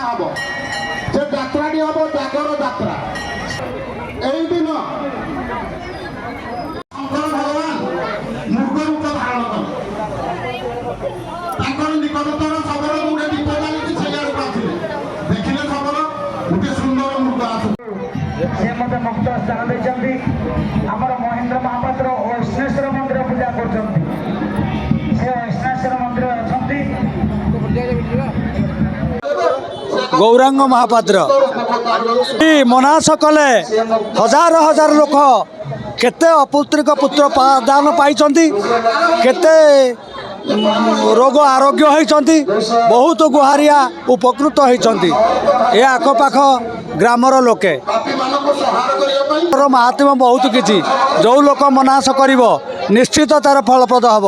हम से यात्राटी हम जागर यात्रा यही दिन शंकर भगवान मूर्ख रूप धारण कले निकटतर खबर गोटे दीप जाली से देखिले खबर गोटे सुंदर मूर्ख आस मुक्त स्थान देते आमर महेंद्र महापात्र वैष्णेश्वर मंदिर पूजा कर वैष्णेश्वर मंदिर अच्छा गौरांग महापात्र मनास कले हजार हजार लोक केते अपुत्रिक पुत्र दान पाई केते रोग आरोग्य होती बहुत गुहारिया उपकृत होती ए आखपाख ग्रामर लोके महात्म्य बहुत किछि जो लोक मनास करिवो निश्चित तार फलप्रद हम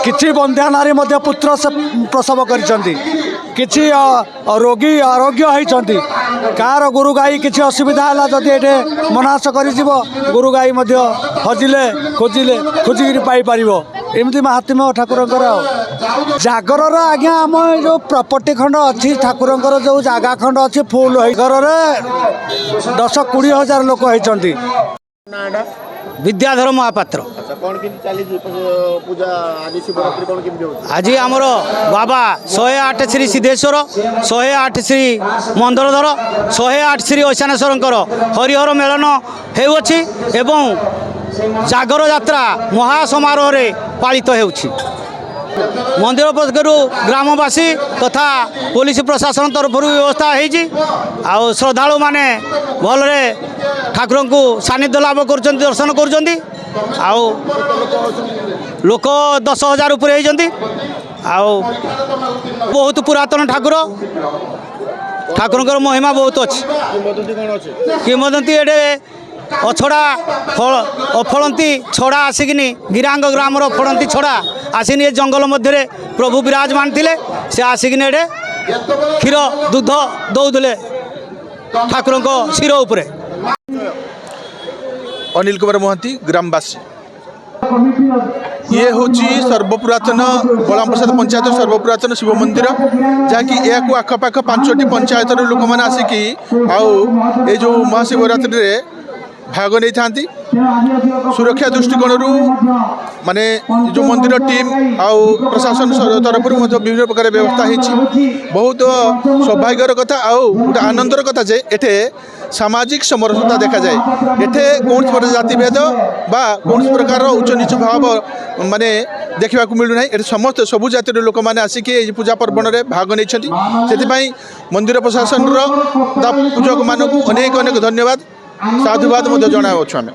किछि बंध्या नारी मध्य पुत्र से प्रसव करिसंती किछि रोगी आरोग्य होती कार गुरु गाई किछि असुविधा है जदि ये मनास कर गुरु गाई हजिले खोजिले खोजिकी पाई पारिबो एमती महात्म्य ठाकुर जागर आज्ञा आम जो प्रॉपर्टी खंड अच्छी ठाकुर जो जगह खंड अच्छी फुल घर 10-20 हजार लोक होती विद्याधर महापात्र आज आमर बाबा 108 श्री सिद्धेश्वर 108 श्री मंदरधर 108 श्री ऐशानेश्वर हरिहर मेलन होउछि एवं जागर यात्रा महासमारोह रे पालित होउछि मंदिर पक्षर ग्रामवासी तथा पुलिस प्रशासन तरफ व्यवस्था होती श्रद्धालु माने भलरे ठाकुर को सानिध्य लाभ कर दर्शन कर लोक 10,000 उपर बहुत पुरातन ठाकुर ठाकुर महिमा बहुत अच्छी किंवदंती ये अछड़ा अफलंती छड़ा आसिकिनी गिरांग ग्रामर फलंती छड़ा आसिनी ये जंगल मध्य प्रभु विराजमान थे से आसिकिनी ये क्षीर दूध दौले ठाकुर शिर उपरे अनिल कुमार मोहंती ग्रामवासी ये हूँ सर्वपुरातन बलराम प्रसाद पंचायत सर्वपुरातन शिव मंदिर जहाँकि यह आखपाख 5टी पंचायत लोक मैंने आसिकी आउ जो महाशिवरात्रि रे भाग नहीं था सुरक्षा दृष्टिकोण माने जो मंदिर टीम आउ प्रशासन तरफ विभिन्न प्रकार व्यवस्था होती बहुत सौभाग्यर कथा आउ गोटे आनंदर कथा जे एठे सामाजिक समरसता देखा जाए एठे कौन प्रकार जातिभेद बा कौन प्रकार उच्च नीच भाव माने देखा मिलू ना ये समस्त सबु जातिर लोक मैंने आसिक पूजा पर्वण में भाग नहीं मंदिर प्रशासन पूजक मानक अनेक अनेक धन्यवाद साधुवाद जनावु आम।